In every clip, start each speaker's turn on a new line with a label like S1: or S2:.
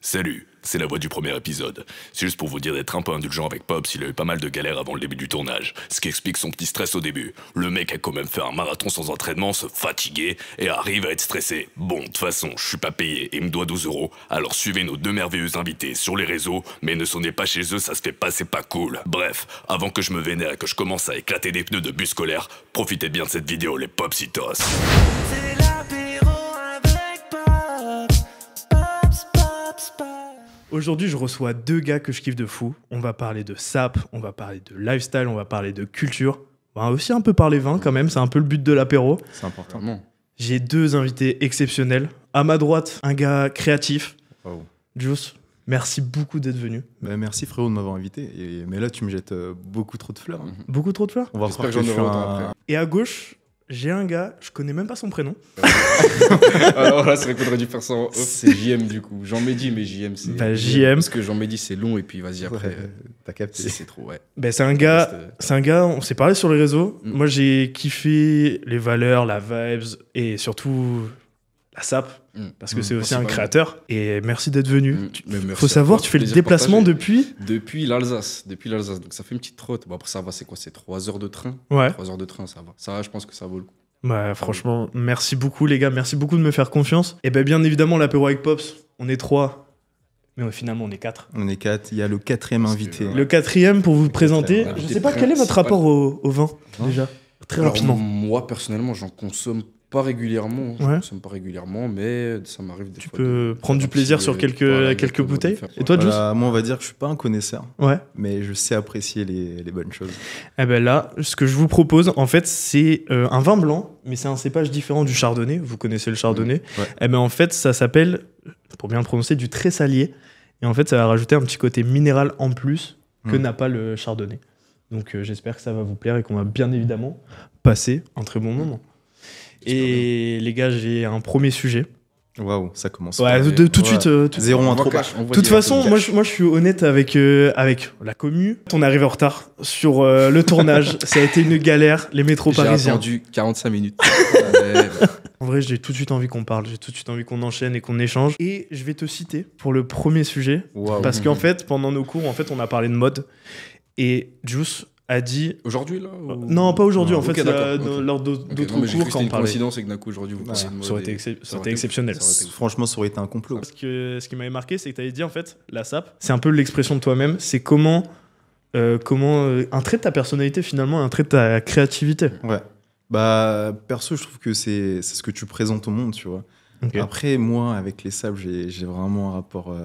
S1: Salut, c'est la voix du premier épisode. C'est juste pour vous dire d'être un peu indulgent avec Pops, il a eu pas mal de galères avant le début du tournage, ce qui explique son petit stress au début. Le mec a quand même fait un marathon sans entraînement, se fatiguer et arrive à être stressé. Bon, de toute façon, je suis pas payé et il me doit 12 €, alors suivez nos deux merveilleux invités sur les réseaux, mais ne sonnez pas chez eux, ça se fait pas, c'est pas cool. Bref, avant que je me vénère et que je commence à éclater des pneus de bus scolaire, profitez bien de cette vidéo, les Popsitos.
S2: C'est l'apéro avec Pops.
S3: Aujourd'hui, je reçois deux gars que je kiffe de fou. On va parler de sap, on va parler de lifestyle, on va parler de culture. On va aussi un peu parler vin quand même, c'est un peu le but de l'apéro.
S4: C'est important.
S3: J'ai deux invités exceptionnels. À ma droite, un gars créatif.
S4: Wow.
S3: Juice, merci beaucoup d'être venu.
S4: Bah, merci frérot de m'avoir invité. Mais là, tu me jettes beaucoup trop de fleurs. Hein.
S3: Beaucoup trop de fleurs.
S4: On va
S5: J'espère
S4: croire
S5: que
S4: que je
S5: j'en
S4: suis
S5: aurai autant après.
S3: Et à gauche, j'ai un gars, je connais même pas son prénom.
S5: Alors là, c'est vrai qu'on aurait dû faire ça en off. C'est JM du coup. Jean-Mehdi, mais JM, c'est.
S3: Bah, JM.
S5: Parce que Jean-Mehdi, c'est long et puis vas-y après.
S4: Ouais, t'as capté.
S5: C'est trop, ouais.
S3: Ben, c'est un
S5: Reste,
S3: gars, on s'est parlé sur les réseaux.
S5: Mm.
S3: Moi, j'ai kiffé les valeurs, la vibes et surtout la sap. Parce que c'est aussi un
S5: principalement.
S3: créateur. Et merci d'être venu.
S5: Mais merci
S3: Faut
S5: à
S3: savoir,
S5: toi,
S3: tu fais le
S5: plaisir
S3: déplacement
S5: partagé.
S3: depuis.
S5: Depuis l'Alsace. Donc ça fait une petite trotte. Bon, après, ça va, c'est quoi? C'est 3 heures de train.
S3: Ouais.
S5: 3 heures de train, ça va. Ça va, je pense que ça vaut le coup.
S3: Bah, franchement, merci beaucoup, les gars. Merci beaucoup de me faire confiance. Et ben, bien évidemment, l'apéro avec Pops, on est 3. Mais finalement, on est 4.
S4: On est 4. Il y a le 4e
S5: Parce que,
S4: invité.
S5: ouais.
S3: Le 4e pour vous présenter.
S5: Ouais.
S3: Je sais pas, quel est votre rapport au vin,
S4: Hein
S3: déjà? Très
S5: Alors,
S3: rapidement.
S5: moi, personnellement, j'en consomme pas régulièrement.
S3: Ouais.
S5: Consomme pas régulièrement, mais ça m'arrive des
S3: Tu
S5: fois.
S3: peux prendre du plaisir sur quelques bouteilles. Et toi, Juice?
S4: Voilà, moi, on va dire que je suis pas un connaisseur,
S3: Ouais.
S4: mais je sais apprécier les bonnes choses.
S3: Eh ben là, ce que je vous propose, en fait, c'est un vin blanc, mais c'est un cépage différent du chardonnay. Vous connaissez le chardonnay.
S4: Ouais.
S3: Eh ben en fait, ça s'appelle, pour bien le prononcer, du tressalier. Et en fait, ça va rajouter un petit côté minéral en plus que n'a pas le chardonnay. Donc j'espère que ça va vous plaire et qu'on va bien évidemment passer un très bon moment. Et les gars, j'ai un premier sujet.
S4: Waouh, ça commence.
S3: Ouais,
S4: pas.
S3: tout de
S4: Ouais.
S3: suite.
S4: 0 intro.
S3: De toute façon, moi je suis honnête avec la commu. On arrive en retard sur le tournage. Ça a été une galère, les métros
S5: J'ai
S3: parisiens.
S5: attendu 45 minutes.
S3: En vrai, j'ai tout de suite envie qu'on parle, j'ai tout de suite envie qu'on enchaîne et qu'on échange. Et je vais te citer pour le premier sujet.
S4: Waouh.
S3: Parce qu'en fait, pendant nos cours, on a parlé de mode. Et Juice a dit...
S5: Aujourd'hui, là
S3: Non, pas aujourd'hui.
S4: Non,
S3: En fait,
S5: ok, d'accord,
S3: lors
S5: Ok,
S3: d'autres
S5: non, mais j'ai
S3: cours,
S5: cru que
S3: quand
S5: c'était
S3: on
S5: une
S3: parlait.
S5: coïncidence et que d'un coup, aujourd'hui, vous parlez de mode
S3: Ça aurait été,
S5: et-
S3: ça aurait été exceptionnel.
S5: ça aurait été-
S4: Franchement, ça aurait été un complot.
S3: Parce que ce qui m'avait marqué, c'est que tu avais dit, en fait, la sap, c'est un peu l'expression de toi-même. C'est comment un trait de ta personnalité, finalement, un trait de ta créativité.
S4: Ouais. Bah, perso, je trouve que c'est ce que tu présentes au monde, tu vois.
S3: Ok.
S4: Après, moi, avec les sables, j'ai vraiment un rapport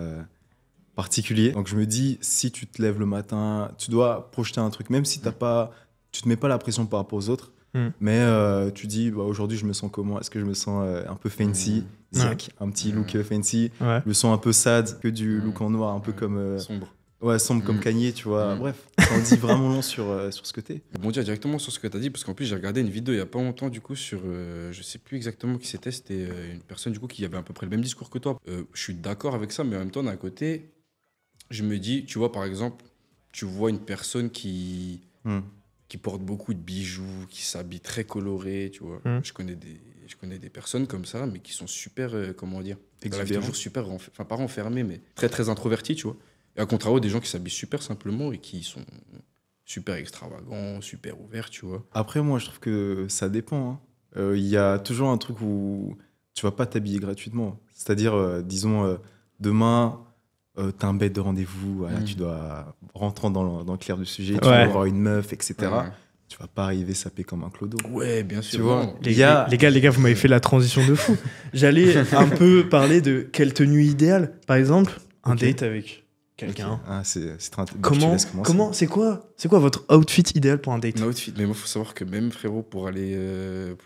S4: particulier. Donc, je me dis, si tu te lèves le matin, tu dois projeter un truc, même si tu te mets pas la pression par rapport aux autres, mais tu dis, bah, aujourd'hui, je me sens comment? Est-ce que je me sens un peu fancy, zinc, un petit look fancy?
S3: Ouais.
S4: Je me sens un peu sad, que du look en noir, un peu comme...
S5: Sombre.
S4: ouais, sombre comme Kanye, tu vois.
S5: Mm.
S4: Bref, ça en dit vraiment long sur ce que t'es.
S5: Je rebondir directement sur ce que tu as dit, parce qu'en plus, j'ai regardé une vidéo il y a pas longtemps, du coup, sur. Je sais plus exactement qui c'était. C'était une personne, du coup, qui avait à peu près le même discours que toi. Je suis d'accord avec ça, mais en même temps, d'un côté, je me dis, tu vois, par exemple, tu vois une personne qui porte beaucoup de bijoux, qui s'habille très coloré, tu vois.
S3: Mm.
S5: Je connais des personnes comme ça, mais qui sont super, comment dire, dans la vie de
S4: Exubérants.
S5: jour, super, enfin, pas renfermées, mais très, très introverties, tu vois. Et à contrario, des gens qui s'habillent super simplement et qui sont super extravagants, super ouverts, tu vois.
S4: Après, moi, je trouve que ça dépend. Il y a toujours un truc où tu vas pas t'habiller gratuitement. C'est-à-dire, disons, demain, t'as un bête de rendez-vous, voilà, tu dois rentrer dans le clair du sujet, tu
S3: Ouais.
S4: vas voir une meuf, etc.
S5: Ouais.
S4: Tu vas pas arriver sapé comme un clodo.
S5: Ouais, bien sûr.
S4: Tu vois,
S5: non.
S3: Les,
S4: Il y a-
S3: les gars, vous m'avez fait la transition de fou. J'allais un peu parler de quelle tenue idéale. Par exemple, un
S4: Ok.
S3: date avec quelqu'un.
S4: Ah, c'est très intéressant. Bah, je te laisse commencer.
S3: C'est quoi votre outfit idéal pour un date?
S5: Un outfit. Mais moi, il faut savoir que même, frérot, pour aller.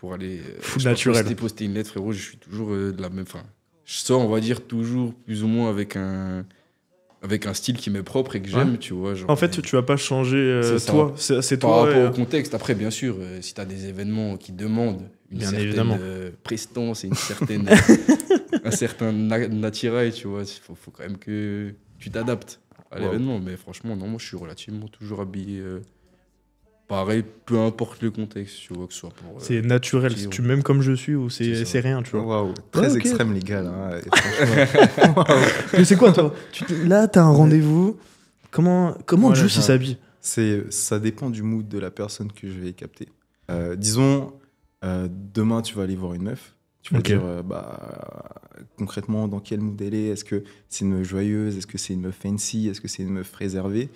S3: Full
S5: je pense
S3: naturel.
S5: que si t'es posté une lettre, frérot, je suis toujours de la même. Enfin, je sors, on va dire, toujours plus ou moins avec un style qui m'est propre et que j'aime, tu vois. Genre,
S3: En fait, tu vas pas changer
S5: C'est ça.
S3: toi. C'est
S5: par
S3: toi.
S5: rapport au contexte, après, bien sûr, si t'as des événements qui demandent une
S3: Bien
S5: certaine
S3: évidemment.
S5: prestance et une certaine, un certain attirail, tu vois, faut quand même que tu t'adaptes à
S4: Wow.
S5: l'événement. Mais franchement, non, moi, je suis relativement toujours habillé pareil, peu importe le contexte, tu vois, que ce soit pour.
S3: C'est naturel,
S5: qui-
S3: tu m'aimes comme je suis ou
S5: C'est ça.
S3: c'est rien, tu vois.
S4: Waouh, très
S3: ok.
S4: extrême, les gars. Là, et franchement, waouh.
S3: Mais c'est quoi, toi? Là, t'as un rendez-vous. Comment
S4: Voilà,
S3: Juice, il s'habille?
S4: Ça dépend du mood de la personne que je vais capter. Disons, demain, tu vas aller voir une meuf. Tu vas
S3: Ok.
S4: dire, concrètement, dans quel mood elle est. Est-ce que c'est une meuf joyeuse? Est-ce que c'est une meuf fancy? Est-ce que c'est une meuf réservée?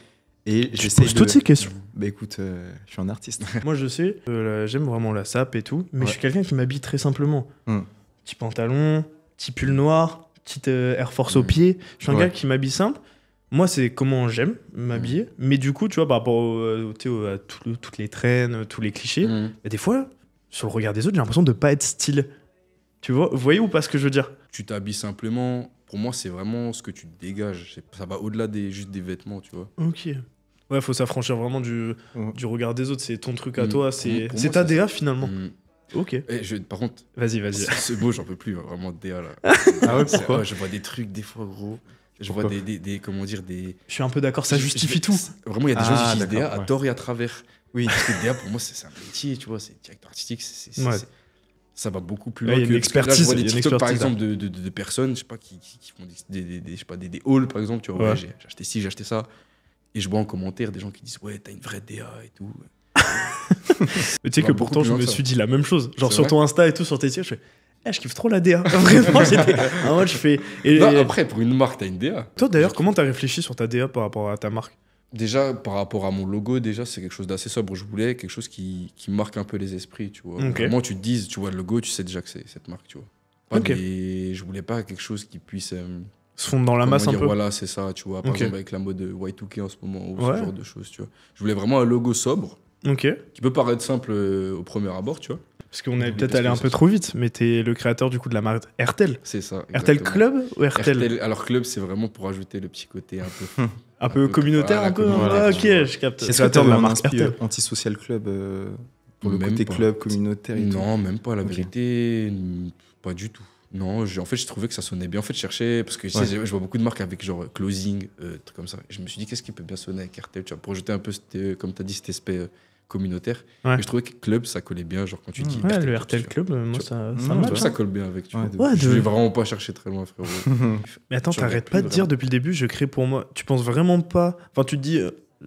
S4: Et
S3: Tu te
S4: j'essaie
S3: poses toutes ces questions.
S4: Bah écoute, je suis un artiste.
S3: Moi, je sais, j'aime vraiment la sape et tout, mais
S4: Ouais.
S3: je suis quelqu'un qui m'habille très simplement.
S4: Hmm.
S3: Petit pantalon, petit pull noir, petite Air Force au
S5: Hmm.
S3: pied. Je suis un
S4: Ouais.
S3: gars qui m'habille simple. Moi, c'est comment j'aime m'habiller. Mais du coup, tu vois, par rapport à toutes les traînes, tous les clichés,
S5: Mhm.
S3: et des fois, sur le regard des autres, j'ai l'impression de pas être stylé. Tu vois, vous voyez ou pas ce que je veux dire?
S5: Tu t'habilles simplement. Pour moi, c'est vraiment ce que tu dégages. Ça va au-delà juste des vêtements, tu vois.
S3: Ok. Ouais, faut s'affranchir vraiment du
S4: Ouais.
S3: regard des autres. C'est ton truc à
S5: Mm.
S3: toi.
S5: Pour
S3: C'est
S5: moi,
S3: ta
S5: c'est
S3: DA
S5: ça.
S3: finalement.
S5: Mhm.
S3: Ok.
S5: Par contre,
S3: Vas-y.
S5: ce mot, j'en peux plus, hein, vraiment, DA là.
S4: Ah ouais, pourquoi?
S5: Je vois des trucs des fois, gros. Je
S4: Pourquoi
S5: vois des. Comment dire, des.
S3: Je suis un peu d'accord, ça justifie tout.
S5: Vraiment, il y a des gens qui
S4: Ah,
S5: utilisent DA
S4: d'accord,
S5: à
S4: ouais.
S5: tort et à travers.
S4: Oui.
S5: Parce que DA, pour moi, c'est un métier, tu vois, c'est directeur artistique.
S3: Ouais.
S5: Ça va beaucoup plus
S3: Ouais,
S5: loin
S3: il y a une
S5: parce que là, je
S3: expertise,
S5: vois
S3: il y
S5: des
S3: a une
S5: TikTok, par
S3: expertise,
S5: exemple, de personnes, je sais pas, qui font je sais pas, des hauls, par exemple, tu vois,
S3: Ouais.
S5: ouais, j'ai acheté ci, j'ai acheté ça. Et je vois en commentaire des gens qui disent, ouais, t'as une vraie DA et tout.
S3: Mais tu sais
S5: va
S3: que
S5: beaucoup
S3: pourtant,
S5: plus
S3: je
S5: loin
S3: me
S5: que ça.
S3: suis dit la même chose. Genre
S5: C'est
S3: sur
S5: vrai
S3: ton Insta et tout, sur tes tirs, je fais, je kiffe trop la DA. Vraiment, j'étais. En mode, je fais. Et
S5: Non, après, pour une marque, t'as une DA.
S3: toi d'ailleurs, comment t'as réfléchi sur ta DA par rapport à ta marque?
S5: Déjà, par rapport à mon logo, déjà, c'est quelque chose d'assez sobre. Je voulais quelque chose qui marque un peu les esprits, tu vois.
S3: Ok.
S5: Vraiment, tu te dises, tu vois le logo, tu sais déjà que c'est cette marque, tu vois. Pas
S3: Ok.
S5: Je voulais pas quelque chose qui puisse.
S3: Se fondre dans la
S5: Comment
S3: masse un
S5: dire,
S3: peu.
S5: Voilà, c'est ça, tu vois. Par
S3: Ok.
S5: exemple, avec la mode Y2K en ce moment, ou
S3: Ouais.
S5: ce genre de choses, tu vois. Je voulais vraiment un logo sobre,
S3: Ok.
S5: qui peut paraître simple au premier abord, tu vois.
S3: Parce qu'on est
S5: Oui,
S3: peut-être
S5: parce
S3: allé
S5: que
S3: un peu
S5: c'est-
S3: trop vite, mais t'es le créateur du coup de la marque RTL.
S5: C'est ça.
S3: RTL
S5: exactement.
S3: Club ou RTL?
S5: RTL. Alors, club, c'est vraiment pour ajouter le petit côté un peu.
S3: Un peu
S5: Un peu-
S3: communautaire,
S5: voilà,
S3: un peu.
S5: communautaire,
S3: Ah,
S5: tu
S3: ok,
S5: vois.
S3: je capte.
S4: Est-ce que
S3: Créateur
S4: tu
S3: de la
S4: un
S3: marque RTL.
S4: anti-social club pour le
S5: Même
S4: côté
S5: pas.
S4: club communautaire et tout?
S5: Non, même pas, la
S4: Ok.
S5: vérité, pas du tout. Non, en fait, je trouvais que ça sonnait bien. En fait, je cherchais, parce que tu sais,
S4: Ouais.
S5: je vois beaucoup de marques avec genre closing, trucs comme ça. Et je me suis dit, qu'est-ce qui peut bien sonner avec RTL, tu vois, pour jeter un peu, comme tu as dit, cet aspect communautaire.
S3: Ouais.
S5: Et je trouvais que club, ça collait bien, genre quand tu dis.
S3: Ouais,
S5: RTL
S3: le
S5: Club,
S3: RTL
S5: tu
S3: Club, moi
S5: Tu
S3: ça
S4: Mmh,
S3: ça
S5: vois.
S3: match.
S5: Je trouve ça colle bien avec, tu
S4: Ouais,
S5: vois.
S4: de
S3: Ouais,
S5: Je
S3: de-
S5: vais vraiment pas chercher très loin, frérot.
S3: Mais attends,
S5: Je regarde
S3: t'arrêtes
S5: plus
S3: pas de dire
S5: vraiment.
S3: depuis le début, je crée pour moi. Tu penses vraiment pas. Enfin, tu te dis,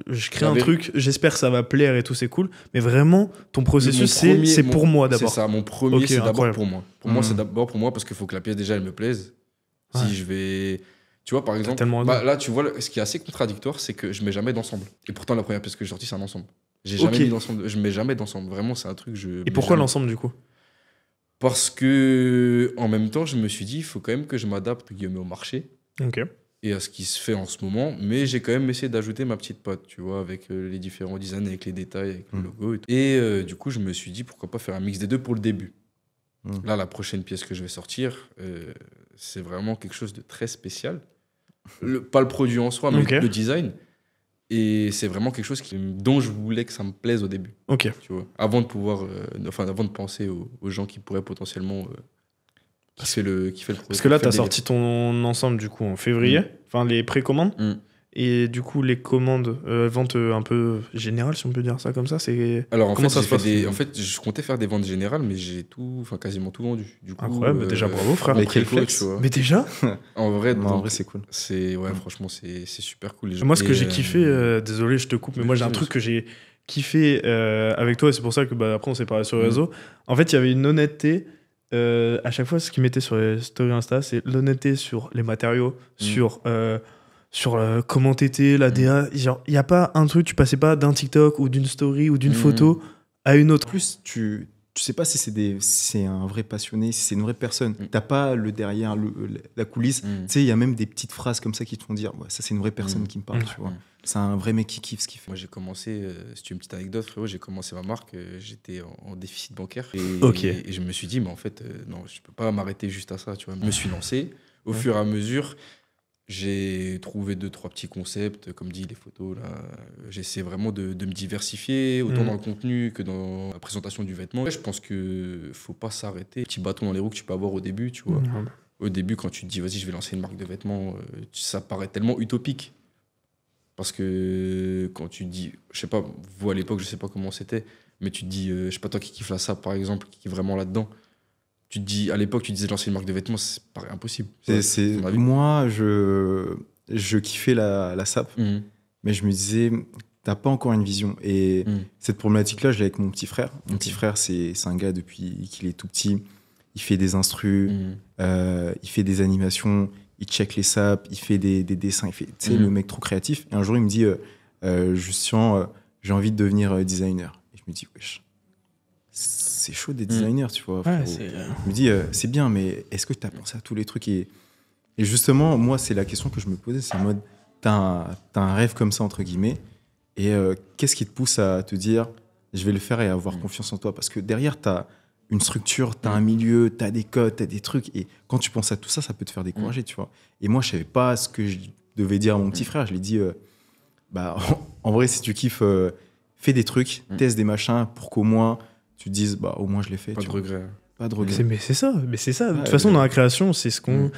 S3: je crée
S5: La
S3: un
S5: vé-
S3: truc, j'espère que ça va plaire et tout, c'est cool. Mais vraiment, ton
S5: Mon
S3: processus,
S5: premier-
S3: c'est
S5: mon-
S3: pour moi
S5: C'est
S3: d'abord.
S5: ça, mon premier,
S3: Ok,
S5: c'est d'abord
S3: incroyable.
S5: pour moi. Pour moi, c'est
S4: Mhm.
S5: d'abord pour moi parce qu'il faut que la pièce, déjà, elle me plaise.
S3: Ouais.
S5: Si je vais. Tu vois, par exemple,
S3: tellement raison.
S5: là, tu vois, ce qui est assez contradictoire, c'est que je mets jamais d'ensemble. Et pourtant, la première pièce que j'ai sortie, c'est un ensemble. J'ai jamais
S3: Ok.
S5: mis d'ensemble. Je mets jamais d'ensemble. Vraiment, c'est un truc.
S3: Et pourquoi l'ensemble du coup?
S5: Parce que, en même temps, je me suis dit, il faut quand même que je m'adapte, Guillaume, au marché
S3: Ok.
S5: et à ce qui se fait en ce moment. Mais j'ai quand même essayé d'ajouter ma petite patte, tu vois, avec les différents designs, avec les détails, avec le logo et tout. Et du coup, je me suis dit, pourquoi pas faire un mix des deux pour le début. Là, la prochaine pièce que je vais sortir, c'est vraiment quelque chose de très spécial. Pas le produit en soi, mais
S3: Ok.
S5: le design. Et c'est vraiment quelque chose dont je voulais que ça me plaise au début,
S3: Ok.
S5: tu vois. Avant de pouvoir, avant de penser aux gens qui pourraient potentiellement kiffer le projet.
S3: Parce que là, t'as
S5: kiffer le
S3: sorti ton ensemble du coup en février, enfin les précommandes.
S5: Mm.
S3: Et du coup, les commandes, vente un peu générale, si on peut dire ça comme ça, c'est.
S5: Alors en
S3: Comment
S5: fait,
S3: ça
S5: j'ai
S3: se
S5: fait
S3: passe
S5: en fait, je comptais faire des ventes générales, mais j'ai quasiment tout vendu. Du coup,
S3: Incroyable, déjà, bravo, frère.
S5: en
S4: Avec quel
S5: préco,
S4: flex
S5: tu vois.
S3: Mais déjà,
S5: En vrai,
S4: Non, en
S5: donc,
S4: vrai, c'est cool.
S5: ouais, franchement, c'est super cool.
S3: moi, ce que
S5: Et,
S3: j'ai kiffé, désolé, je te coupe, mais moi, j'ai un
S5: vas-y,
S3: truc que j'ai kiffé avec toi, et c'est pour ça que après, on s'est parlé sur les
S5: Mhm.
S3: réseaux. En fait, il y avait une honnêteté. À chaque fois, ce qu'ils mettaient sur les stories Insta, c'est l'honnêteté sur les matériaux, sur comment t'étais, la DA. Genre, il n'y a pas un truc, tu passais pas d'un TikTok ou d'une story ou d'une photo à une autre.
S4: En plus, tu sais pas si c'est un vrai passionné, si c'est une vraie personne. T'as pas le derrière, la coulisse.
S5: Mm.
S4: Tu sais, il y a même des petites phrases comme ça qui te font dire, ouais, ça c'est une vraie personne qui me parle, tu vois.
S5: Mm.
S4: C'est un vrai mec qui kiffe ce qu'il fait.
S5: Moi, j'ai commencé, si tu veux une petite anecdote, frérot, j'ai commencé ma marque, j'étais en déficit bancaire.
S3: Ok.
S5: Et je me suis dit, mais en fait, non, je peux pas m'arrêter juste à ça, tu vois. Je me suis lancé. Au fur et à mesure, j'ai trouvé 2-3 petits concepts, comme dit les photos, là. J'essaie vraiment de me diversifier, autant dans le contenu que dans la présentation du vêtement. Je pense que faut pas s'arrêter. Petit bâton dans les roues que tu peux avoir au début, tu vois. Au début, quand tu te dis, vas-y, je vais lancer une marque de vêtements, ça paraît tellement utopique. Parce que quand tu dis, je sais pas, vous à l'époque, je sais pas comment c'était, mais tu te dis, je sais pas, toi qui kiffe la SAP par exemple, qui est vraiment là-dedans, tu te dis, à l'époque, tu disais lancer une marque de vêtements, c'est paraît impossible. Ton avis?
S4: Moi, je kiffais la SAP, mais je me disais, t'as pas encore une vision. Et cette problématique-là, je l'ai avec mon petit frère. Mon petit frère, c'est un gars depuis qu'il est tout petit. Il fait des instrus, il fait des animations, il check les SAP, il fait des dessins. Il fait, tu sais, le mec trop créatif. Et un jour, il me dit, Justin, j'ai envie de devenir designer. Et je me dis, wesh, c'est chaud des designers, tu vois.
S3: Ouais,
S4: Je me dis, c'est bien, mais est-ce que tu as pensé à tous les trucs et justement, moi, c'est la question que je me posais. C'est en mode, t'as un rêve comme ça, entre guillemets. Et qu'est-ce qui te pousse à te dire, je vais le faire et avoir confiance en toi? Parce que derrière, tu as une structure, tu as un milieu, tu as des codes, tu as des trucs. Et quand tu penses à tout ça, ça peut te faire décourager, tu vois. Et moi, je savais pas ce que je devais dire à mon petit frère. Je lui ai dit, bah, en vrai, si tu kiffes, fais des trucs, teste des machins pour qu'au moins, tu te dises, bah, au moins, je l'ai fait.
S5: Pas de regret.
S4: Pas de regret.
S3: Mais c'est ça. De toute
S4: Ouais,
S3: façon, dans la création, c'est ce qu'on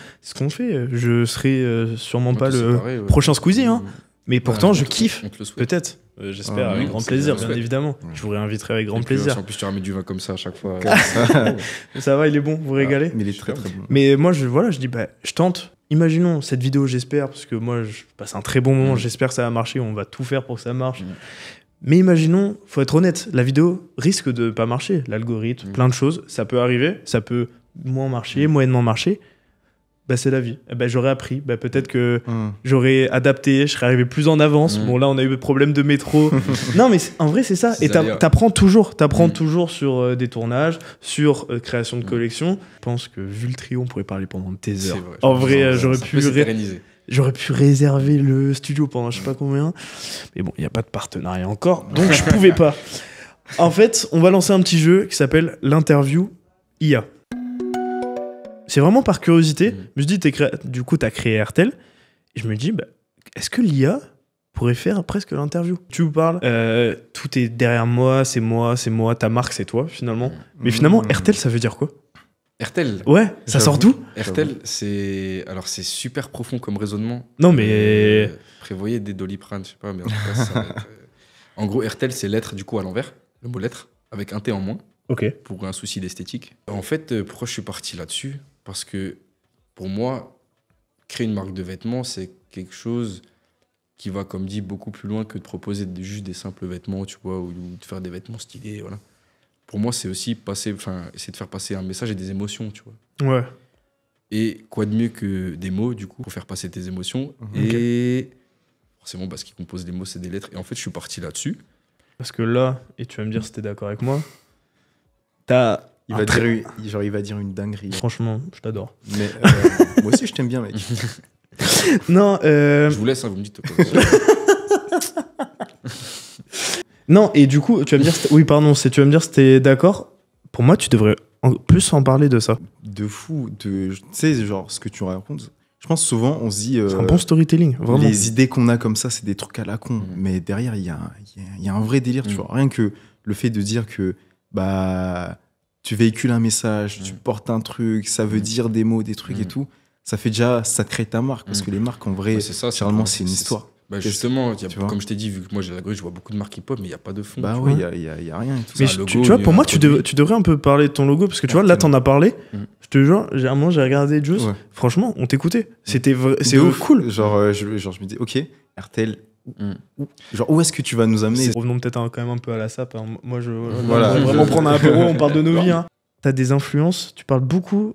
S3: fait. Je serai sûrement pas
S5: C'est
S3: le
S5: pareil, ouais.
S3: prochain Squeezie, hein. Mais pourtant, je kiffe.
S5: On te le souhaite.
S3: Peut-être. J'espère,
S4: Ah,
S3: avec
S4: oui,
S3: grand
S5: c'est
S3: plaisir,
S5: bien.
S3: bien évidemment. Je vous réinviterai avec grand
S5: Et puis,
S3: plaisir.
S5: En plus, tu ramènes du vin comme ça à chaque fois.
S3: Ça va, il est bon, vous régalez.
S4: Mais il est très, très bon.
S3: Mais moi, je dis, bah, je tente. Imaginons cette vidéo, j'espère, parce que moi, je passe un très bon moment. J'espère que ça va marcher. On va tout faire pour que ça marche. Mais imaginons, faut être honnête, la vidéo risque de pas marcher. L'algorithme, plein de choses, ça peut arriver. Ça peut moins marcher, moyennement marcher. Bah, c'est la vie. Bah, j'aurais appris. Bah, peut-être que j'aurais adapté, je serais arrivé plus en avance. Bon, là, on a eu des problèmes de métro. Non, mais en vrai, c'est ça.
S5: C'est
S3: Et
S5: aléas.
S3: t'apprends toujours. T'apprends toujours sur des tournages, sur création de collection. Je pense que vu le trio, on pourrait parler pendant des
S5: C'est
S3: heures.
S5: vrai.
S3: En vrai,
S5: s'éterniser.
S3: j'aurais pu réserver le studio pendant je sais pas combien. Mais bon, il n'y a pas de partenariat encore. Donc, je pouvais pas. En fait, on va lancer un petit jeu qui s'appelle l'interview IA. C'est vraiment par curiosité. Je me suis dit, du coup, tu as créé RTL. Et je me dis, bah, est-ce que l'IA pourrait faire presque l'interview? Tu vous parles, tout est derrière moi, ta marque, c'est toi, finalement. Mais finalement, RTL, ça veut dire quoi?
S5: RTL.
S3: Ouais, ça sort d'où?
S5: RTL, c'est super profond comme raisonnement.
S3: Non, mais...
S5: Prévoyez des Doliprane, je sais pas, mais en tout cas, ça va être, en gros, RTL, c'est lettre du coup à l'envers, le mot lettre, avec un T en moins,
S3: Ok.
S5: pour un souci d'esthétique. En fait, pourquoi je suis parti là-dessus? Parce que pour moi, créer une marque de vêtements, c'est quelque chose qui va, comme dit, beaucoup plus loin que de proposer juste des simples vêtements, tu vois, ou de faire des vêtements stylés, voilà. Pour moi, c'est aussi essayer de faire passer un message et des émotions, tu vois.
S3: Ouais.
S5: Et quoi de mieux que des mots, du coup, pour faire passer tes émotions. Et forcément, ce qui compose les mots, c'est des lettres. Et en fait, je suis parti là-dessus.
S3: Parce que là, et tu vas me dire si t'es d'accord avec moi,
S4: Il va dire une dinguerie.
S3: franchement, je t'adore.
S4: Mais moi aussi, je t'aime bien, mec.
S3: Non,
S5: Je vous laisse, hein, vous me dites.
S3: non, et du coup, tu vas me dire, oui, pardon, tu vas me dire si t'es d'accord. Pour moi, tu devrais plus en parler de ça.
S4: De fou. Tu sais, genre, ce que tu racontes. Je pense souvent, on se dit.
S3: C'est un bon storytelling, vraiment.
S4: Les idées qu'on a comme ça, c'est des trucs à la con. Mais derrière, il y a un vrai délire, tu vois. Rien que le fait de dire que bah, tu véhicules un message, tu portes un truc, ça veut dire des mots, des trucs et tout. Ça fait déjà, ça crée ta marque. Parce que les marques, en vrai,
S5: c'est ça,
S4: généralement, c'est une histoire.
S5: Bah justement,
S4: tu vois.
S5: comme je t'ai dit, vu que moi j'ai la grue, je vois beaucoup de marques hip-hop, mais il n'y a pas de fond.
S4: Bah
S5: tu
S4: ouais,
S5: vois.
S4: il y a rien et tout.
S3: Mais
S5: C'est un logo,
S3: tu vois, pour
S5: un
S3: moi,
S5: produit.
S3: tu devrais un peu parler de ton logo, parce que tu vois, là, t'en as parlé. Je te jure, à un moment, j'ai regardé Juice.
S4: Ouais.
S3: Franchement, on t'écoutait. C'est
S4: De ouf.
S3: cool.
S4: Genre, je me dis, ok, RTL, genre, où est-ce que tu vas nous amener?
S3: Revenons peut-être quand même un peu à la SAP. Hein. Moi,
S4: Voilà.
S3: on va vraiment prendre un apéro, on parle de nos vies. Hein. T'as des influences, tu parles beaucoup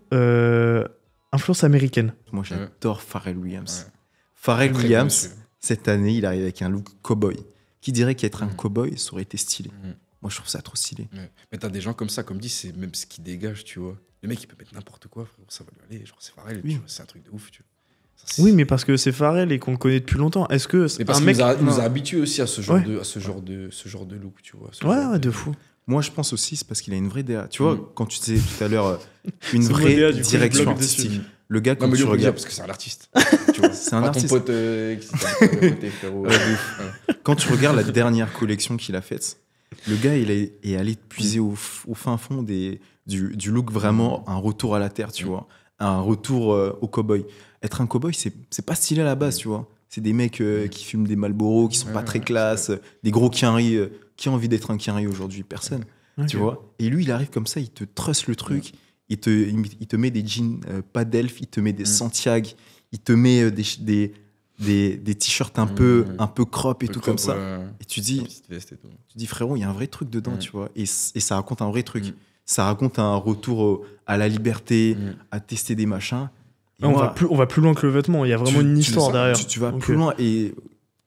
S3: influence américaine.
S4: Moi, j'adore Pharrell Williams.
S5: Ouais.
S4: Pharrell
S5: Très
S4: Williams,
S5: bon, monsieur.
S4: cette année, il arrive avec un look cowboy. Qui dirait qu'être un cowboy, ça aurait été stylé. Moi, je trouve ça trop stylé.
S5: Ouais. Mais t'as des gens comme ça, comme dit, c'est même ce qui dégage, tu vois. Le mec, il peut mettre n'importe quoi, frérot, ça va lui aller. Genre, c'est Pharrell,
S4: Oui.
S5: tu vois, c'est un truc de ouf, tu vois. Ça, c'est-
S3: Oui, mais parce que c'est Pharrell et qu'on le connaît depuis longtemps. Est-ce que
S5: Mais parce
S3: un
S5: qu'il
S3: mec.
S5: nous a habitués aussi à ce genre,
S3: Ouais.
S5: de, à ce genre de look, tu vois. Ce
S3: Ouais,
S5: genre
S3: ouais, de fou.
S4: Moi, je pense aussi, c'est parce qu'il a une vraie DA. Tu vois, quand tu disais tout à l'heure, une
S3: C'est
S4: vraie
S3: mon DA, du coup, je
S4: direction
S3: bloque dessus.
S4: artistique. Le gars,
S5: Non,
S4: quand
S5: mais lui,
S4: tu
S5: on peut le dire
S4: regardes.
S5: parce que c'est un artiste. Tu vois.
S4: C'est un
S5: Pas
S4: artiste.
S5: ton pote qui s'est côté, frérot.
S4: Ouais, de ouf. Quand tu regardes la dernière collection qu'il a faite, le gars, il est allé puiser au fin fond du look vraiment un retour à la terre, tu vois. Un retour au cowboy. Être un cowboy, c'est pas stylé à la base, tu vois. C'est des mecs qui fument des Marlboro, qui sont pas très classe, des gros quinri. Qui a envie d'être un quinri aujourd'hui? Personne.
S3: Ok.
S4: Tu vois? Et lui, il arrive comme ça, il te trusse le truc, il te met des jeans pas d'elfe, il te met des Santiago, il te met des t-shirts un peu crop et tout comme ça. Et tu dis,
S5: Petite veste et tout.
S4: frérot, il y a un vrai truc dedans, tu vois. Et ça raconte un vrai truc. Ça raconte un retour à la liberté, à tester des machins. Et
S3: On
S4: moi,
S3: va plus loin que le vêtement. Il y a vraiment une histoire derrière.
S4: Tu vas
S3: Ok.
S4: plus loin. Et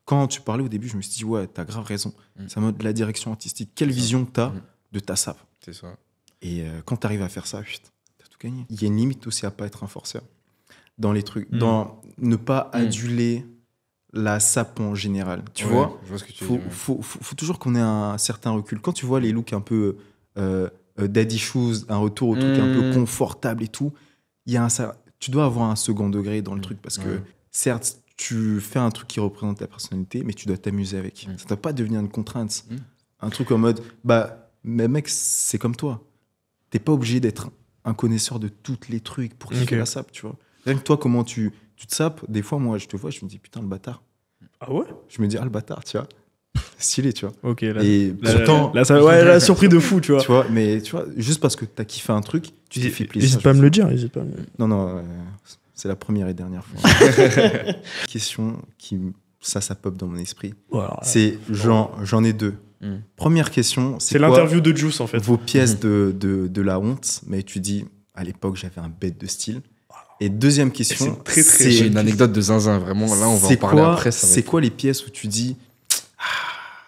S4: quand tu parlais au début, je me suis dit, ouais, t'as grave raison. Ça mode de la direction artistique. Quelle vision t'as de ta sape?
S5: C'est ça.
S4: Et quand t'arrives à faire ça, putain, t'as tout gagné. Il y a une limite aussi à pas être un forceur. Dans les trucs. Dans ne pas aduler la sape en général. Tu vois?
S5: Je vois ce que tu veux dire.
S4: Faut toujours qu'on ait un certain recul. Quand tu vois les looks un peu daddy shoes, un retour au truc un peu confortable et tout, tu dois avoir un second degré dans le truc parce que certes, tu fais un truc qui représente ta personnalité, mais tu dois t'amuser avec. Ça ne doit pas devenir une contrainte. Un truc en mode, mais mec, c'est comme toi. T'es pas obligé d'être un connaisseur de tous les trucs pour kiffer la sape, tu vois. Rien que toi, comment tu te sapes, des fois, moi, je te vois, je me dis, putain, le bâtard.
S3: Ah ouais?
S4: Je me dis, ah, le bâtard, tu vois. Stylé, tu vois.
S3: Ok, là.
S4: Et pourtant,
S3: Là, surpris de fou, tu vois.
S4: tu vois, mais tu vois, juste parce que t'as kiffé un truc, tu t'es fait plaisir.
S3: N'hésite pas à me le dire, n'hésite pas.
S4: Non, c'est la première et dernière fois. Question ça pop dans mon esprit.
S3: Voilà.
S4: C'est j'en ai deux. Première question,
S3: C'est
S4: quoi
S3: l'interview de Juice, en fait.
S4: vos pièces de la honte, mais tu dis, à l'époque, j'avais un bête de style. Et deuxième question,
S3: C'est très, très
S5: J'ai une anecdote de zinzin, vraiment. Là, on va en parler après. Ça va
S4: C'est
S5: être-
S4: quoi les pièces où tu dis,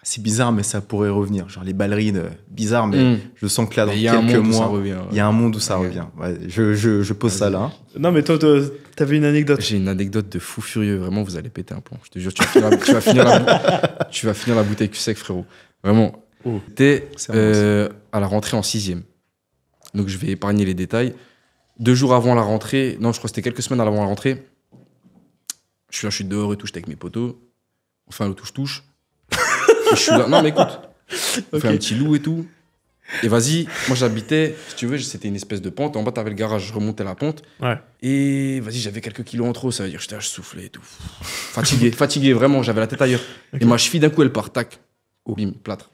S4: c'est bizarre, mais ça pourrait revenir? Genre les ballerines, bizarre, mais je sens que là, dans
S5: Mais il y a un
S4: quelques
S5: monde où ça
S4: mois,
S5: revient.
S4: il y a un monde où ça revient. Ouais, je pose ça là.
S3: Non, mais toi, t'avais une anecdote.
S5: J'ai une anecdote de fou furieux. Vraiment, vous allez péter un plomb. Je te jure, tu vas finir la bouteille cul sec, frérot. Vraiment. T'es
S4: C'est un
S5: à la rentrée en 6e. Donc, je vais épargner les détails. 2 jours avant la rentrée, non, je crois que c'était quelques semaines avant la rentrée. Je suis dehors et tout, j'étais avec mes potos. On fait un touche-touche. Et je suis là. Non, mais écoute. On fait un petit loup et tout. Et vas-y, moi j'habitais, si tu veux, c'était une espèce de pente. En bas, t'avais le garage, je remontais la pente.
S3: Ouais.
S5: Et vas-y, j'avais quelques kilos en trop, ça veut dire que j'étais soufflé et tout. Fatigué, vraiment, j'avais la tête ailleurs. Et ma cheville, d'un coup, elle part, tac. Bim, plâtre.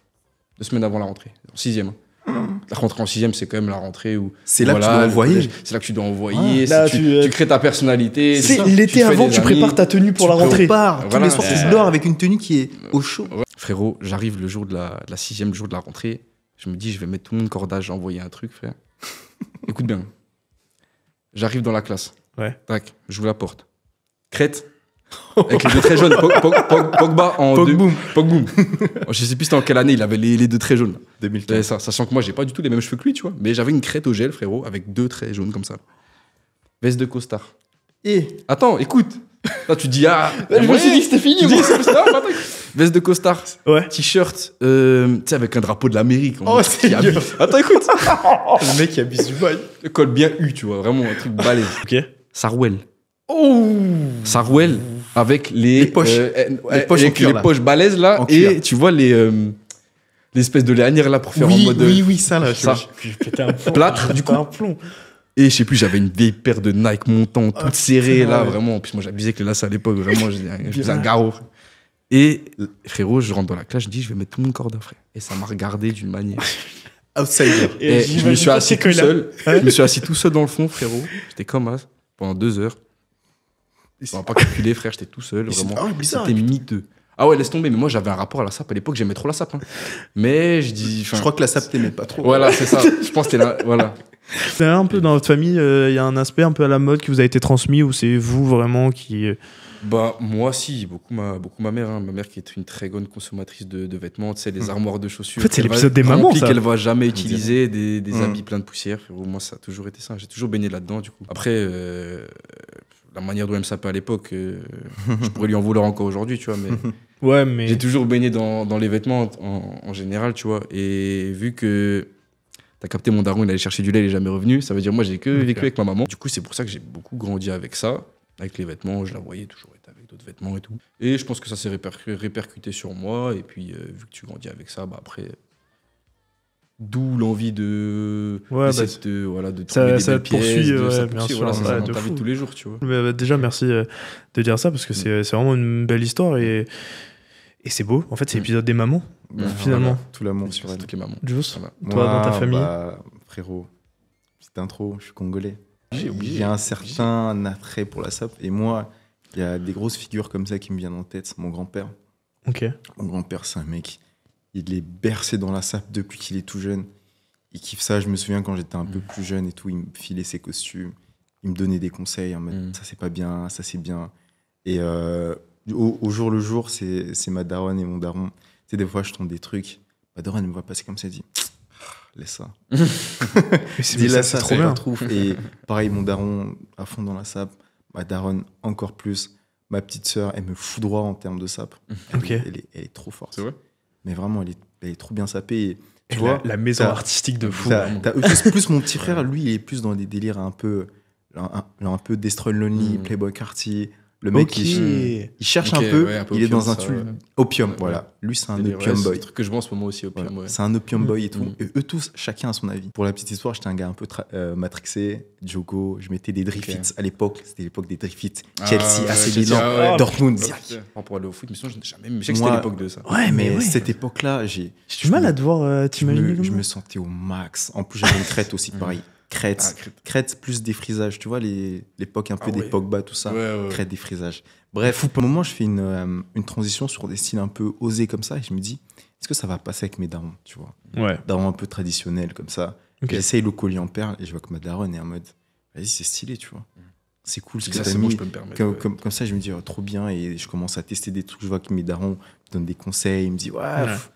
S5: 2 semaines avant la rentrée, en 6e. La rentrée en 6e, c'est quand même la rentrée où.
S4: C'est là que tu dois
S5: le
S4: envoyer.
S5: collège, C'est là que tu dois envoyer.
S3: Là,
S5: tu crées ta personnalité.
S3: C'est
S5: ça.
S3: l'été
S5: Tu te fais
S3: avant,
S5: des
S3: tu
S5: amis.
S3: prépares ta tenue pour la
S4: Tu
S3: rentrée.
S4: pars tous
S5: Voilà,
S4: les soirs,
S5: c'est
S4: tu
S5: ça.
S4: dors avec une tenue qui est au chaud.
S5: Frérot, j'arrive le jour de la 6e, le jour de la rentrée. Je me dis, je vais mettre tout mon cordage, j'ai envoyé un truc, frère. Écoute bien. J'arrive dans la classe.
S3: Ouais.
S5: Tac, j'ouvre la porte. Crête. Avec les 2 très jaunes. Pogba en
S4: Pogboum.
S5: Pogboum. Je sais plus c'était en quelle année, il avait les 2 traits jaunes.
S4: 2015.
S5: Ça, sachant que moi, j'ai pas du tout les mêmes cheveux que lui, tu vois. Mais j'avais une crête au gel, frérot, avec 2 traits jaunes comme ça. Veste de costard.
S4: Et
S5: Attends, écoute. Là, tu dis,
S3: Je me suis dit que c'était fini,
S5: Tu dis,
S3: moi.
S5: c'est ça, attends. Veste de costard.
S3: Ouais.
S5: T-shirt, tu sais, avec un drapeau de l'Amérique.
S4: Oh, c'est
S5: Qui
S4: vieux.
S5: habille- Attends, écoute.
S4: le mec qui abuse du bail.
S5: Le col bien U, tu vois, vraiment un truc balèze.
S3: Ok.
S5: Sarouel.
S4: Oh
S5: Sarouel avec les
S4: poches. Les poches en
S5: avec
S4: cuir,
S5: les
S4: là.
S5: poches balèzes là
S4: En
S5: et
S4: cuir.
S5: tu vois l'espèce de lanière là pour faire en mode
S4: oui, ça là.
S5: ça.
S3: Puis je pétais un plomb.
S5: Plâtre, du coup.
S3: Un plomb.
S5: Et je sais plus, j'avais une vieille paire de Nike montant toute serrée
S4: putain,
S5: là,
S4: ouais.
S5: vraiment. En plus moi j'abusais avec les lacets à l'époque, vraiment je faisais un garrot. Et frérot, je rentre dans la classe, je dis je vais mettre tout mon corda, frère. Et ça m'a regardé d'une manière.
S4: Outsider.
S5: Et je me suis assis tout seul.
S3: Ouais.
S5: Je me suis assis tout seul dans le fond, frérot. J'étais comme as pendant 2 heures. On va pas calculer, frère, j'étais tout seul,
S4: c'est-
S5: vraiment.
S4: ah, bizarre.
S5: C'était miteux. Ah ouais, laisse tomber, mais moi j'avais un rapport à la sape. À l'époque, j'aimais trop la sape. Hein. Mais je dis.
S4: Je crois que la sape t'aimait pas trop.
S5: Voilà, c'est ça. Je pense que c'était là. Voilà.
S3: C'est un peu dans votre famille, il y a un aspect un peu à la mode qui vous a été transmis ou c'est vous vraiment qui.
S5: Bah, moi, si, beaucoup ma mère. Hein. Ma mère qui est une très bonne consommatrice de vêtements, tu sais, les armoires de chaussures.
S3: En fait, c'est
S5: qu'elle va-
S3: l'épisode des mamans,
S5: remplis,
S3: ça.
S5: qu'elle va jamais utiliser, des
S4: Mm.
S5: habits pleins de poussière. Frérot, moi, ça a toujours été ça. J'ai toujours baigné là-dedans, du coup. Après, la manière dont elle me sapait à l'époque, je pourrais lui en vouloir encore aujourd'hui, tu vois, mais.
S3: Ouais, mais.
S5: J'ai toujours baigné dans les vêtements en général, tu vois. Et vu que t'as capté mon daron, il allait chercher du lait, il est jamais revenu. Ça veut dire moi, j'ai que vécu avec ma maman. Du coup, c'est pour ça que j'ai beaucoup grandi avec ça. Avec les vêtements, je la voyais toujours être avec d'autres vêtements et tout. Et je pense que ça s'est répercuté sur moi. Et puis, vu que tu grandis avec ça, bah après, D'où l'envie de
S3: Ouais,
S5: d'essayer
S3: bah,
S5: de
S3: ça-
S5: trouver des
S3: ça
S5: belles
S3: te poursuit,
S5: pièces,
S3: ouais,
S5: ça
S3: bien
S5: poursuit,
S3: sûr,
S5: voilà, c'est
S3: ouais,
S5: dans
S3: de
S5: ta vie
S3: fou.
S5: de tous les jours, tu vois.
S3: Déjà, merci de dire ça parce que c'est vraiment une belle histoire et c'est beau. En fait, c'est l'épisode des mamans, finalement.
S4: Voilà, tout l'amour sur elle.
S5: Toutes les mamans.
S3: Juice,
S5: Voilà.
S3: toi, dans ta
S4: Moi,
S3: famille
S4: bah, frérot, petite intro, je suis congolais.
S5: J'ai oublié.
S4: Il y a un certain attrait pour la SAP. Et moi, il y a des grosses figures comme ça qui me viennent en tête. Mon grand-père.
S3: Ok.
S4: Mon grand-père, c'est un mec, il est bercé dans la SAP depuis qu'il est tout jeune. Il kiffe ça. Je me souviens quand j'étais un peu plus jeune et tout, il me filait ses costumes. Il me donnait des conseils en mode ça c'est pas bien, ça c'est bien. Et au jour le jour, c'est ma daronne et mon daron. Tu sais, des fois, je tombe des trucs. Ma daronne, elle me voit passer comme ça, elle dit laisse ça. Dis là, ça,
S3: trop
S4: c'est
S3: bien.
S4: pas trop. Et pareil, mon daron à fond dans la SAP. Ma daronne encore plus. Ma petite sœur, elle me foudroie en termes de SAP.
S3: Ok.
S4: Elle est trop forte.
S5: C'est vrai.
S4: Mais vraiment, elle est trop bien sapée. Et,
S3: Et
S4: tu vois,
S3: la maison
S4: t'as-
S3: artistique de fou.
S4: t'as plus mon petit frère, lui, il est plus dans des délires un peu Destroy Lonely, Playboy Carty. Le mec,
S3: Ok.
S4: il cherche
S5: Ok,
S4: un peu,
S5: ouais, un peu
S4: il est
S5: opium,
S4: dans un
S5: ça,
S4: tube.
S5: ouais.
S4: Opium,
S5: Ouais.
S4: voilà. Lui, c'est un
S5: Ouais,
S4: opium
S5: c'est
S4: boy.
S5: un truc que je vois en ce moment aussi, Opium.
S4: Voilà.
S5: Ouais.
S4: C'est un opium boy et tout.
S5: Mm.
S4: Et eux tous, chacun a son avis. Pour la petite histoire, j'étais un gars un peu matrixé, Jogo. Je mettais des Drift à l'époque. C'était l'époque des Drift. Chelsea,
S5: ouais,
S4: AC
S5: Chelsea,
S4: Milan,
S5: ah ouais.
S4: Dortmund.
S5: Pour aller au foot, mais sinon, je n'ai jamais. Mais je sais que
S4: Moi-
S5: c'était l'époque de ça.
S3: Ouais, mais ouais.
S4: cette époque-là, j'ai
S3: J'ai du mal à te voir
S4: je
S3: t'imaginer.
S4: me, je
S3: comme
S4: me
S3: ça.
S4: sentais au max. En plus, j'avais une crête aussi, pareil. Crête.
S5: Ah, crête.
S4: Crête plus défrisage. Tu vois, l'époque un peu
S5: Ah
S4: des
S5: ouais.
S4: Pogba, tout ça.
S5: Ouais, ouais.
S4: Crête, défrisage. Bref, pour le moment, je fais une transition sur des styles un peu osés comme ça. Et je me dis, est-ce que ça va passer avec mes darons, tu vois?
S3: Ouais.
S4: Darons un peu traditionnels comme ça.
S3: Ok.
S4: J'essaye le collier en perles et je vois que ma daronne est en mode, vas-y, c'est stylé, tu vois. C'est cool ce que
S5: Ça,
S4: t'as
S5: c'est bon,
S4: mis.
S5: je peux me permettre.
S4: Comme,
S5: ouais.
S4: comme ça, je me dis, oh, trop bien. Et je commence à tester des trucs. Je vois que mes darons me donnent des conseils. Ils me disent, ouais. Pff.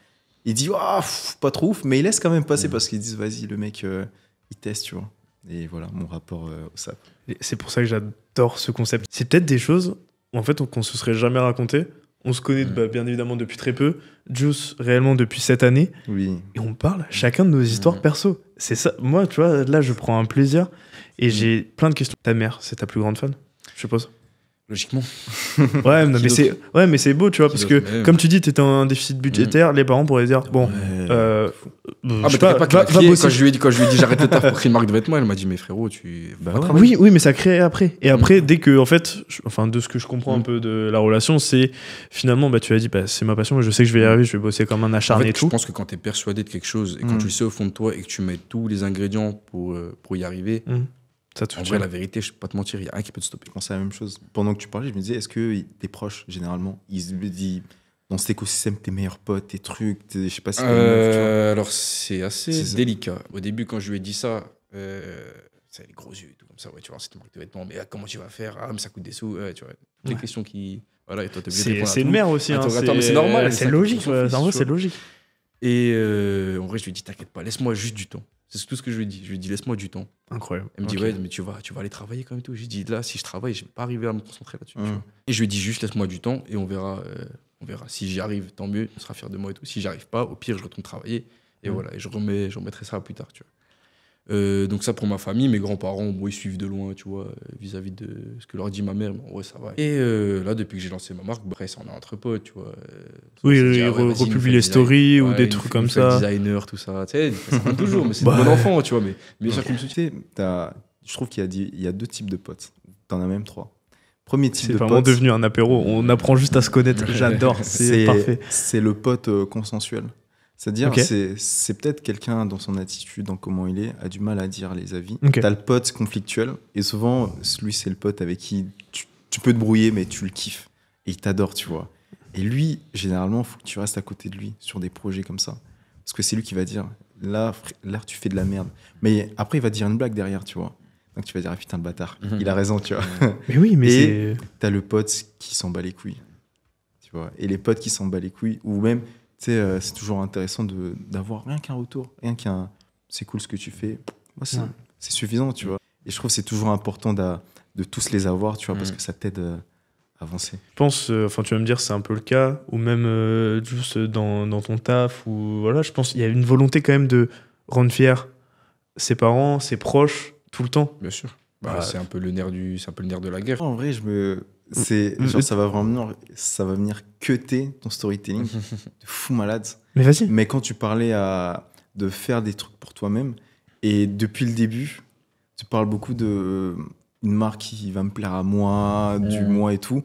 S4: Il dit, ah, pff, pas trop ouf. Mais il laisse quand même passer parce qu'ils disent, vas-y, le mec, il teste, tu vois. Et voilà, mon rapport au SAP.
S3: Et c'est pour ça que j'adore ce concept. C'est peut-être des choses, en fait, qu'on se serait jamais raconté. On se connaît bien évidemment depuis très peu. Juice, réellement depuis cette année.
S4: Oui.
S3: Et on parle chacun de nos histoires perso. C'est ça. Moi, tu vois, là, je prends un plaisir. Et j'ai plein de questions. Ta mère, c'est ta plus grande fan, je suppose.
S5: Logiquement.
S3: Ouais, non, mais
S5: Qui
S3: c'est mais c'est beau, tu vois, parce que
S5: d'autre Mais-
S3: comme tu dis, t'étais en déficit budgétaire, les parents pourraient dire bon,
S5: Ah,
S3: je
S5: mais
S3: sais pas,
S5: t'inquiète pas qu'elle a
S3: va
S5: crié
S3: bosser.
S5: quand je lui ai dit j'arrête le taf pour créer une marque de vêtements, elle m'a dit mais frérot, tu
S4: Bah
S5: vas
S4: ouais.
S5: travailler.
S3: Oui, mais ça crée après. Et après, dès que, en fait, enfin, de ce que je comprends un peu de la relation, c'est finalement, bah, tu as dit, bah, c'est ma passion, je sais que je vais y arriver, je vais bosser comme un
S5: En
S3: acharné
S5: fait,
S3: et
S5: je
S3: tout.
S5: pense que quand tu es persuadé de quelque chose et quand tu le sais au fond de toi et que tu mets tous les ingrédients pour y arriver,
S3: Ça te
S5: en vrai,
S3: soutient.
S5: la vérité, je vais pas te mentir, il y a rien qui peut te stopper.
S4: Je pensais à la même chose. Pendant que tu parlais, je me disais, est-ce que tes proches, généralement, ils me disent, dans cet écosystème, tes meilleurs potes, tes trucs, je sais pas si t'as une meuf, tu vois.
S5: Alors, c'est assez
S4: C'est ça.
S5: délicat. Au début, quand je lui ai dit ça, ça les gros yeux et tout comme ça. Ouais, tu vois, c'est une marque de vêtements, mais comment tu vas faire? Ah, mais ça coûte des sous. Ouais, tu vois, toutes les questions qui. Voilà, et toi, t'es obligé de répondre à
S3: C'est
S5: tout.
S3: une mère aussi.
S5: Attends,
S3: hein,
S5: attends, mais c'est normal,
S3: C'est
S5: ça,
S3: logique.
S5: pour son fils,
S3: En vrai,
S5: tu
S3: c'est
S5: vois.
S3: logique.
S5: Et en vrai, je lui ai dit, t'inquiète pas, laisse-moi juste du temps. C'est tout ce que je lui ai dit. Je lui ai dit, laisse-moi du temps.
S3: Incroyable.
S5: Elle me dit,
S3: Ok.
S5: ouais, mais tu vas aller travailler quand même et tout. J'ai dit, là, si je travaille, je vais pas arriver à me concentrer là-dessus. tu
S4: Hum.
S5: vois. Et je lui ai dit, juste laisse-moi du temps et on verra. On verra. Si j'y arrive, tant mieux, on sera fier de moi et tout. Si j'y arrive pas, au pire, je retourne travailler. Et voilà, et je remettrai ça plus tard, tu vois. Donc ça pour ma famille, mes grands-parents, bon, ils suivent de loin, tu vois, vis-à-vis de ce que leur dit ma mère, mais en vrai, ça va. Et là, depuis que j'ai lancé ma marque, après, ça, on est entre potes, tu vois.
S3: Oui,
S5: On s'est dit,
S3: il
S5: ah ouais, vas-y, il nous
S3: republie
S5: fait
S3: les
S5: le
S3: stories
S5: design.
S3: ou
S5: Ouais,
S3: des
S5: il
S3: trucs
S5: nous
S3: comme
S5: fait le
S3: ça.
S5: designer, tout ça, tu sais, ça va toujours, mais c'est
S3: Bah,
S5: un bon enfant, tu vois, mais bien sûr qu'il me soutient.
S4: Tu sais, je trouve il y a deux types de potes. T'en as même trois. Premier type
S3: C'est
S4: de
S3: vraiment
S4: pote,
S3: devenu un apéro. On apprend juste à se connaître. J'adore. C'est parfait.
S4: c'est le pote consensuel. C'est-à-dire,
S3: Ok.
S4: c'est peut-être quelqu'un dans son attitude, dans comment il est, a du mal à dire les avis.
S3: Ok.
S4: T'as le pote conflictuel, et souvent, lui, c'est le pote avec qui tu peux te brouiller, mais tu le kiffes. Et il t'adore, tu vois. Et lui, généralement, il faut que tu restes à côté de lui sur des projets comme ça. Parce que c'est lui qui va dire, là, tu fais de la merde. Mais après, il va te dire une blague derrière, tu vois. Donc tu vas dire, ah putain, le bâtard. Il a raison, tu vois.
S3: Mais oui, mais
S4: Et
S3: c'est.
S4: t'as le pote qui s'en bat les couilles. Tu vois. Et les potes qui s'en bat les couilles, ou même, tu sais, c'est toujours intéressant d'avoir rien qu'un retour, rien qu'un c'est cool ce que tu fais. Moi, c'est
S3: Ouais.
S4: c'est suffisant, tu vois. Et je trouve que c'est toujours important de tous les avoir, tu vois, parce que ça t'aide à avancer.
S3: Je pense, enfin, tu vas me dire, c'est un peu le cas, ou même juste dans ton taf, ou voilà, je pense qu'il y a une volonté quand même de rendre fier ses parents, ses proches, tout le temps.
S5: Bien sûr. Bah,
S3: Bah,
S5: c'est un peu le nerf de la guerre.
S4: En vrai, genre, ça va venir cuter ton storytelling de fou malade.
S3: Mais vas-y.
S4: Mais quand tu parlais à de faire des trucs pour toi-même. Et depuis le début, tu parles beaucoup de une marque qui va me plaire à moi, du moi et tout.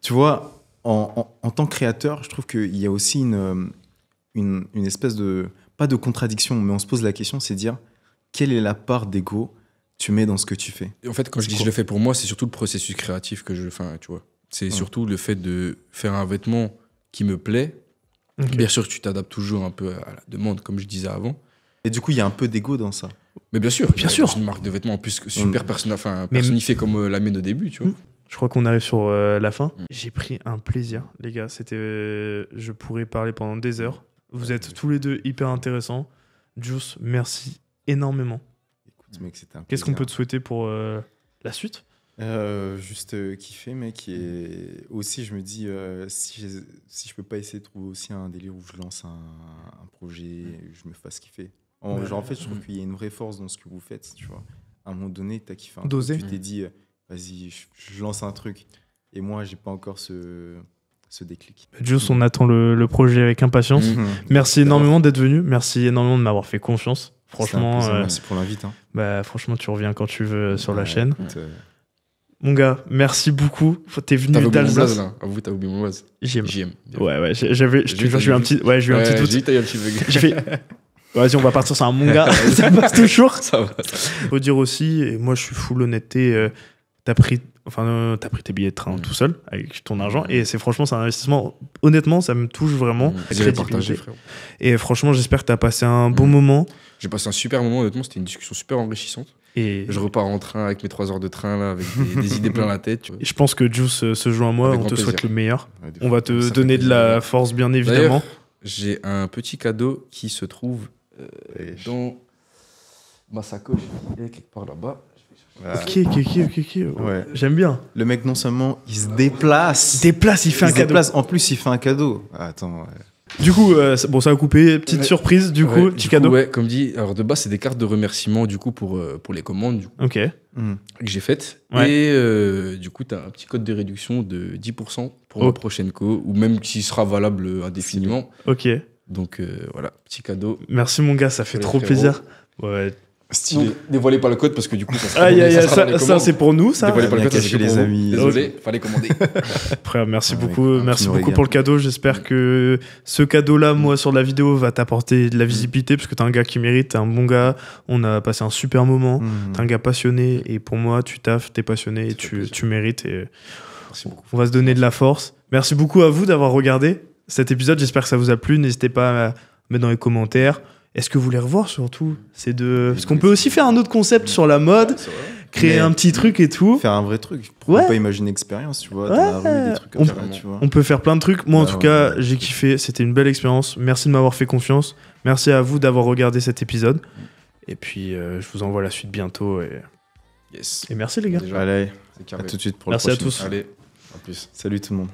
S4: Tu vois, en tant que créateur, je trouve qu'il y a aussi une espèce de, pas de contradiction, mais on se pose la question, c'est dire, quelle est la part d'ego tu mets dans ce que tu fais?
S5: Et en fait, quand je dis je le fais pour moi, c'est surtout le processus créatif que je fais, tu vois. C'est surtout le fait de faire un vêtement qui me plaît.
S3: Ok.
S5: Bien sûr que tu t'adaptes toujours un peu à la demande, comme je disais avant.
S4: Et du coup, il y a un peu d'ego dans ça.
S5: Mais bien sûr,
S3: sûr.
S5: une marque de vêtements en plus super personnifiée comme la mienne au début, tu vois.
S3: Je crois qu'on arrive sur la fin. J'ai pris un plaisir, les gars. C'était, je pourrais parler pendant des heures. Vous êtes tous les deux hyper intéressants. Juice, merci énormément.
S4: Écoute, mec, c'était un
S3: Qu'est-ce qu'on peut
S4: plaisir.
S3: te souhaiter pour la suite?
S4: Juste kiffer, mec. Et aussi, je me dis, si je peux pas essayer de trouver aussi un délire où je lance un projet, je me fasse kiffer. En fait, je trouve qu'il y a une vraie force dans ce que vous faites, tu vois. À un moment donné, tu as kiffé un truc,
S3: D'oser.
S4: tu t'es dit, vas-y, je lance un truc. Et moi, j'ai pas encore ce déclic.
S3: Juice, on attend le projet avec impatience. Merci énormément d'être venu. Merci énormément de m'avoir fait confiance. Franchement,
S4: C'était un plaisir. Merci pour l'invite. Hein.
S3: franchement, tu reviens quand tu veux sur la chaîne.
S4: Écoute,
S3: Mon gars, merci beaucoup. T'es venu
S5: T'avais oublié mon blaze,
S3: d'Alsace.
S5: là. Avoue, t'as oublié mon blaze.
S3: JM.
S5: JM.
S3: Ouais, j'avais, je te jure, j'ai eu un petit, j'ai eu un petit doute.
S5: J'ai eu un petit bug.
S3: J'ai fait, vas-y, on va partir sur un manga. Ça passe toujours.
S5: Ça va.
S3: Faut dire aussi, et moi je suis full honnêteté, t'as pris tes billets de train tout seul avec ton argent, et franchement c'est un investissement. Honnêtement, ça me touche vraiment.
S5: J'ai partagé, frère.
S3: Et franchement, j'espère que t'as passé un bon moment.
S5: J'ai passé un super moment, honnêtement, c'était une discussion super enrichissante.
S3: Et
S5: Je repars en train avec mes 3 heures de train, là, avec des idées plein la tête. Tu vois.
S3: je pense que Juice se joint à moi.
S5: Avec
S3: On
S5: grand
S3: te souhaite
S5: plaisir.
S3: le meilleur.
S4: ouais, de
S3: On
S4: fou.
S3: va te
S5: Ça fait
S3: donner de
S5: plaisir.
S3: la force, bien évidemment.
S5: J'ai un petit cadeau qui se trouve dans ma sacoche, et quelque part là-bas.
S4: Voilà.
S3: Ok.
S4: Ouais.
S3: J'aime bien.
S4: Le mec, non seulement il se déplace,
S3: Il déplace, il fait un
S4: se
S3: cadeau.
S4: déplace, en plus il fait un cadeau. Attends, ouais.
S3: Du coup, bon, ça a coupé. Petite
S5: Ouais.
S3: surprise, du coup,
S5: Ouais,
S3: petit
S5: du
S3: cadeau.
S5: coup, ouais, comme dit, alors de base, c'est des cartes de remerciement du coup pour les commandes du coup,
S3: Ok.
S4: Hmm.
S5: que j'ai faites.
S3: Ouais.
S5: Et du coup, tu as un petit code de réduction de 10% pour
S3: Oh.
S5: la prochaine co, ou même qui sera valable indéfiniment.
S3: Ok.
S5: Donc voilà, petit cadeau.
S3: Merci mon gars, ça fait
S5: Les
S3: trop
S5: frérots.
S3: plaisir. Ouais.
S4: Stylé.
S5: Donc, dévoilez pas le code parce que du coup, ça sera
S3: Aïe, aïe,
S5: ça sera dans les
S3: ça
S5: commandes.
S3: c'est pour nous, ça.
S5: Dévoilez pas le
S4: Bien
S5: code, ça,
S4: caché,
S5: c'est que pour
S4: les
S5: vous.
S4: amis.
S5: Désolé, fallait commander.
S3: Frère, merci
S4: Avec
S3: beaucoup,
S4: un
S3: merci
S4: petit
S3: beaucoup
S4: régal.
S3: pour le cadeau. J'espère que ce cadeau-là, moi, sur la vidéo, va t'apporter de la visibilité parce que t'es un gars qui mérite, t'es un bon gars. On a passé un super moment.
S4: Hmm.
S3: T'es un gars passionné et pour moi, tu taffes, t'es passionné et
S5: fait
S3: tu
S5: plaisir.
S3: mérites. Et
S5: Merci beaucoup.
S3: on va se donner de la force. Merci beaucoup à vous d'avoir regardé cet épisode. J'espère que ça vous a plu. N'hésitez pas à mettre dans les commentaires. Est-ce que vous voulez revoir surtout parce qu'on peut aussi faire un autre concept sur la mode, créer
S4: Mais-
S3: un petit truc et tout.
S4: Faire un vrai truc. Pourquoi
S3: Ouais.
S4: pas imaginer une expérience, tu vois, dans la rue, des trucs comme ça, tu vois.
S3: On peut faire plein de trucs. Moi, en
S4: Bah
S3: tout
S4: ouais,
S3: cas,
S4: ouais.
S3: j'ai kiffé. C'était une belle expérience. Merci de m'avoir fait confiance. Merci à vous d'avoir regardé cet épisode. Et puis, je vous envoie la suite bientôt.
S5: Yes.
S3: Et merci, les gars.
S5: Déjà,
S4: Allez,
S5: c'est
S4: à
S5: carré.
S4: tout de suite pour
S3: Merci à
S4: le prochain.
S3: tous.
S5: Allez, à plus.
S4: Salut tout le monde.